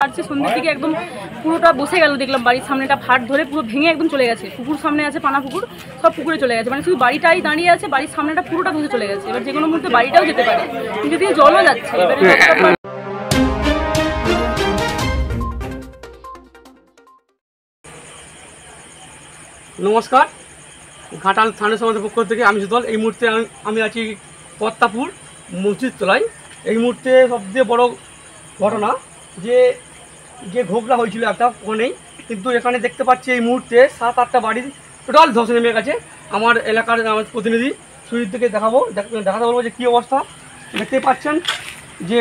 বাড়ছে সন্ধ্যের দিকে একদম পুরোটা বসে গেল, দেখলাম বাড়ির সামনেটা ফাট ধরে পুরো ভেঙে একদম চলে গেছে। পুকুর সামনে আছে, পানা পুকুর, সব পুকুরে চলে গেছে, মানে শুধু বাড়িটাই দাঁড়িয়ে আছে, বাড়ির সামনেটা পুরোটা ধসে চলে গেছে। এবার যে কোনো মুহূর্তে বাড়িটাও যেতে পারে, যদি জলও যাচ্ছে। এবারে নমস্কার, ঘাটাল স্থানীয় সমাজের পক্ষ থেকে আমি সুদল। এই মুহূর্তে আমি আছি পদ্মাপুর মসজিদ তলায়। এই মুহূর্তে সবচেয়ে বড় ঘটনা যে ঘোগরা হয়েছিল একটা ওখানেই, কিন্তু এখানে দেখতে পাচ্ছি এই মুহূর্তে 7-8টা বাড়ির টোটাল ধসে নেমে গেছে। আমার এলাকার আমার প্রতিনিধি সুজিত থেকে দেখাতে বলবো যে কী অবস্থা। দেখতে পাচ্ছেন যে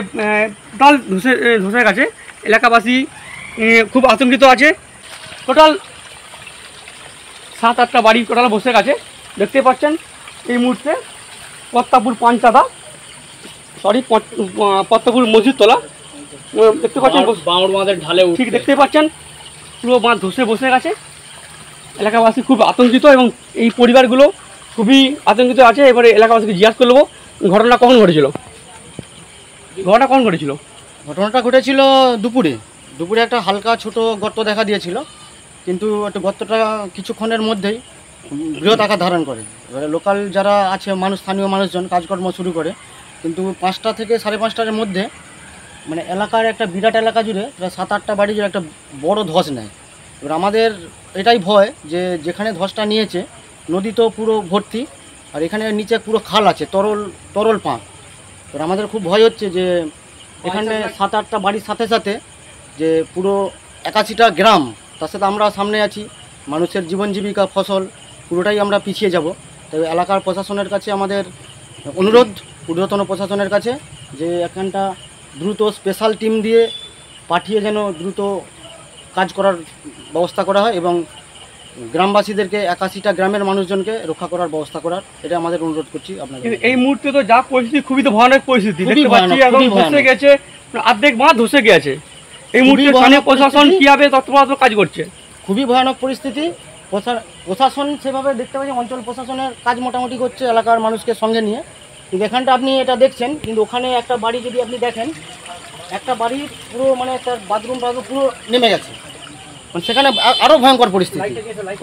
টোটাল ধসে গেছে। এলাকাবাসী খুব আতঙ্কিত আছে। টোটাল 7-8টা বাড়ি টোটাল বসে গেছে। দেখতে পাচ্ছেন এই মুহূর্তে পদ্মাপুর পাঞ্চাদা পদ্মাপুর মসজিদ তলা দেখতে পাচ্ছেন, বাঁওড় বাঁধের ঢালে ঠিক দেখতে পাচ্ছেন পুরো বাঁধ ধসে বসে গেছে। এলাকাবাসী খুব আতঙ্কিত এবং এই পরিবারগুলো খুবই আতঙ্কিত আছে। এবারে এলাকাবাসীকে জিজ্ঞাসা করে নেবো ঘটনা কখন ঘটেছিল। ঘটনাটা ঘটেছিল দুপুরে একটা হালকা ছোট গর্ত দেখা দিয়েছিল, কিন্তু একটা গর্তটা কিছুক্ষণের মধ্যেই বৃহৎ আকার ধারণ করে। এবারে লোকাল যারা আছে স্থানীয় মানুষজন কাজকর্ম শুরু করে, কিন্তু 5টা থেকে 5:30টার মধ্যে মানে এলাকার একটা বিরাট এলাকা জুড়ে প্রায় 7-8টা বাড়ি জুড়ে একটা বড় ধস নেয়। এবার আমাদের এটাই ভয় যে যেখানে ধসটা নিয়েছে নদী তো পুরো ভর্তি, আর এখানে নিচে পুরো খাল আছে, তরল পাঁক। এবার আমাদের খুব ভয় হচ্ছে যে এখানে 7-8টা বাড়ির সাথে সাথে যে পুরো 81টা গ্রাম, তার সাথে আমরা সামনে আছি, মানুষের জীবন জীবিকা ফসল পুরোটাই আমরা পিছিয়ে যাব। তবে এলাকার প্রশাসনের কাছে আমাদের অনুরোধ, ঊর্ধ্বতন প্রশাসনের কাছে, যে এখানটা দ্রুত স্পেশাল টিম দিয়ে পাঠিয়ে যেন দ্রুত কাজ করার ব্যবস্থা করা হয় এবং গ্রামবাসীদেরকে 81টা গ্রামের মানুষজনকে রক্ষা করার ব্যবস্থা করার, এটা আমাদের অনুরোধ করছি আপনাদের। এই মুহূর্তে তো যা পরিস্থিতি, খুবই তো ভয়ানক পরিস্থিতি দেখতে পাচ্ছি, এবং ধসে গেছে, অর্ধেক বাঁধ ধসে গেছে। এই মুহূর্তে স্থানীয় প্রশাসন কীভাবে তৎপরতা কাজ করছে? খুবই ভয়ানক পরিস্থিতি। প্রশাসন সেভাবে দেখতে পাচ্ছি, অঞ্চল প্রশাসনের কাজ মোটামুটি করছে এলাকার মানুষকে সঙ্গে নিয়ে। কিন্তু এখানটা আপনি এটা দেখছেন, কিন্তু ওখানে একটা বাড়ি যদি আপনি দেখেন, একটা বাড়ির পুরো মানে একটা বাথরুম পুরো নেমে গেছে, মানে সেখানে আরও ভয়ঙ্কর পরিস্থিতি।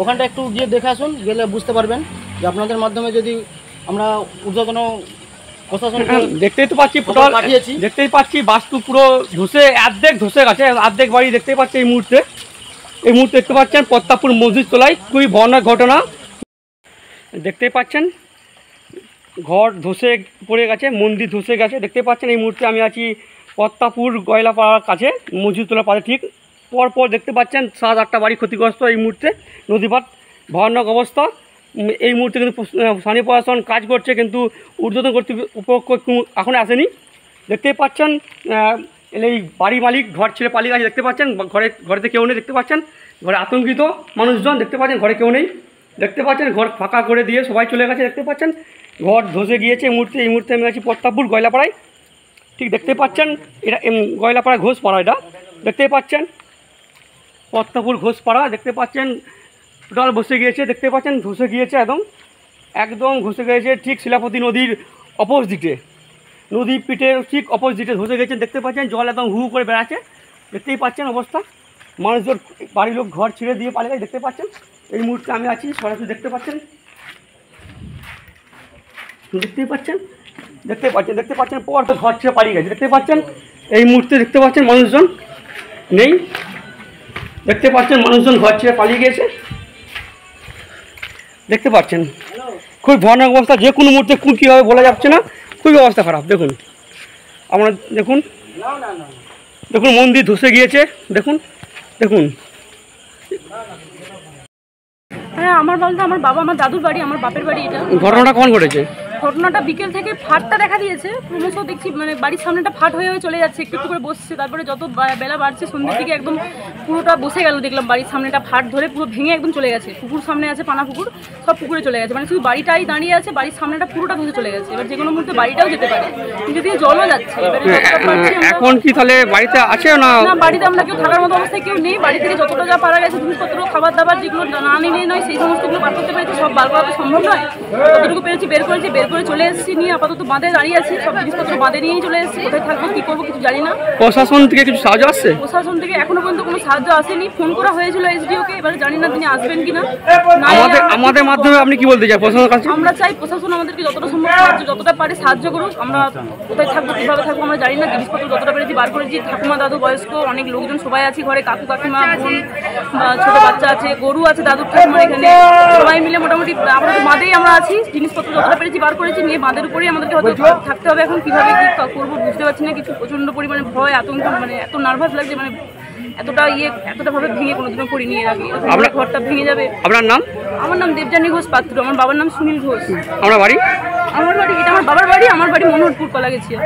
ওখানটা একটু গিয়ে দেখে আসুন, গেলে বুঝতে পারবেন যে আপনাদের মাধ্যমে যদি আমরা ঊর্ধ্বতন প্রশাসন দেখতেই তো পাচ্ছি, পাঠিয়েছি, দেখতেই পাচ্ছি বাস্তু পুরো অর্ধেক ধসে গেছে, অর্ধেক বাড়ি দেখতেই পাচ্ছি। এই মুহূর্তে দেখতে পাচ্ছেন পদ্মাপুর মসজিদ তলায় খুবই ভয়ানক ঘটনা দেখতেই পাচ্ছেন। ঘর ধসে পড়ে গেছে, মন্দির ধসে গেছে দেখতে পাচ্ছেন। এই মুহূর্তে আমি আছি পদ্মাপুর গয়লাপাড়ার কাছে, মসজিদ তলার পাশে ঠিক পরপর দেখতে পাচ্ছেন 7-8টা বাড়ি ক্ষতিগ্রস্ত। এই মুহূর্তে নদীপাত ভয়ানক অবস্থা। এই মুহূর্তে কিন্তু স্থানীয় প্রশাসন কাজ করছে, কিন্তু ঊর্ধ্বতন কর্তৃপক্ষ এখনও আসেনি। দেখতেই পাচ্ছেন এই বাড়ি মালিক ঘর ছেড়ে পালিয়ে গেছে দেখতে পাচ্ছেন। ঘরেতে কেউ নেই দেখতে পাচ্ছেন, ঘরে আতঙ্কিত মানুষজন দেখতে পাচ্ছেন, ঘরে কেউ নেই দেখতে পাচ্ছেন, ঘর ফাঁকা করে দিয়ে সবাই চলে গেছে দেখতে পাচ্ছেন। ঘর ধসে গিয়েছে। এই মুহূর্তে আমি আছি পদ্মাপুর গয়লাপাড়ায়, ঠিক দেখতে পাচ্ছেন। এটা গয়লাপাড়া ঘোষপাড়া, এটা দেখতেই পাচ্ছেন পদ্মাপুর ঘোষপাড়া দেখতে পাচ্ছেন। টোটাল বসে গিয়েছে দেখতে পাচ্ছেন, ধসে গিয়েছে একদম ঘষে গিয়েছে। ঠিক শিলাপতি নদীর অপোজিটে, নদী পিঠের ঠিক অপোজিটে ধসে গেছেন দেখতে পাচ্ছেন। জল একদম হু করে বেড়াচ্ছে দেখতেই পাচ্ছেন অবস্থা। মানুষজন বাড়ির লোক ঘর ছেড়ে দিয়ে পালিয়ে গেছে দেখতে পাচ্ছেন। এই মুহূর্তে আমি আছি সরাসরি দেখতে পাচ্ছেন পর তো ঘর ছেড়ে পালিয়ে গেছে দেখতে পাচ্ছেন। এই মুহূর্তে দেখতে পাচ্ছেন মানুষজন নেই দেখতে পাচ্ছেন, মানুষজন ঘর ছেড়ে পালিয়ে গিয়েছে দেখতে পাচ্ছেন। খুব ভয়ানক অবস্থা, যে কোনো মুহূর্তে কী হবে বলা যাচ্ছে না, খুবই অবস্থা খারাপ। দেখুন আপনারা দেখুন মন্দির ধসে গিয়েছে দেখুন। হ্যাঁ, আমার বলতে আমার বাবা, আমার দাদুর বাড়ি, আমার বাপের বাড়ি। এটা ঘটনাটা কখন ঘটেছে? ঘটনাটা বিকেল থেকে ফাটটা দেখা দিয়েছে, ক্রমশ দেখছি মানে বাড়ির সামনেটা ফাট হয়ে চলে যাচ্ছে, একটু একটু করে বসছে। তারপরে যত বেলা বাড়ছে সন্ধ্যের দিকে একদম পুরোটা বসে গেল, দেখলাম বাড়ির সামনেটা ফাট ধরে পুরো ভেঙে একদম চলে গেছে। পুকুর সামনে আছে, পানা পুকুর, সব পুকুরে চলে গেছে, মানে শুধু বাড়িটাই দাঁড়িয়ে আছে, বাড়ির সামনেটা পুরোটা ধসে চলে গেছে। এবার যে কোনো মুহূর্তে বাড়িটাও যেতে পারে, যদি জলও যাচ্ছে। এখন কি তাহলে বাড়িতে আছে না? বাড়িতে আমরা কেউ থাকার মতো অবস্থায় কেউ নেই। বাড়ি থেকে যতটা যা পারা গেছে জিনিসপত্র, খাবার দাবার যেগুলো না নিয়ে নয় সেই সমস্তগুলো বার করতে পেরেছি, সব বার করা তো সম্ভব নয়। যতটুকু পেরেছি বের করেছি, বের করে চলে এসেছি, নিয়ে আপাতত বাঁধে দাঁড়িয়ে আছি, সব জিনিসপত্র বাঁধে নিয়েই চলে এসেছি। কোথায় থাকবো কী করবো কিছু জানি না। প্রশাসন থেকে কিছু সাহায্য আসছে? প্রশাসন থেকে এখনো পর্যন্ত কোনো সাহায্য আসেনি। ফোন করা হয়েছিল এসডিওকে, এবারে জানি না তিনি আসবেন কিনা। আমাদের মাধ্যমে আপনি কি বলতে চান প্রশাসনের কাছে? আমরা চাই প্রশাসন আমাদেরকে যতটা সম্ভব সাহায্য, যতটা পারে সাহায্য করুক। আমরা কোথায় থাকবো কীভাবে থাকবো আমরা জানি না। জিনিসপত্র যতটা পেরেছি বার করেছি। ঠাকুমা, দাদু, বয়স্ক অনেক লোকজন সবাই আছি ঘরে, কাকু কাকিমা, বোন, ছোট বাচ্চা আছে, গরু আছে দাদুর ঠাকুমার এখানে, সবাই মিলে মোটামুটি আমরা তো বাঁধেই আমরা আছি। জিনিসপত্র যতটা পেরেছি বার করেছি, নিয়ে বাঁধের উপরেই আমাদেরকে হয়তো থাকতে হবে। এখন কীভাবে কী করবো বুঝতে পারছি না কিছু। প্রচণ্ড পরিমাণে ভয়, আতঙ্ক, মানে এত নার্ভাস লাগছে, মানে এতটা ভাবে ভেঙে কোনোদিনও করিনি এর আগে। ঘরটা ভেঙে যাবে। আপনার নাম? আমার নাম দেবযানী ঘোষ পাত্র। আমার বাবার নাম সুনীল ঘোষ। আমার বাড়ি এটা আমার বাবার বাড়ি। আমার বাড়ি মনোহরপুর কলাগেছিয়া।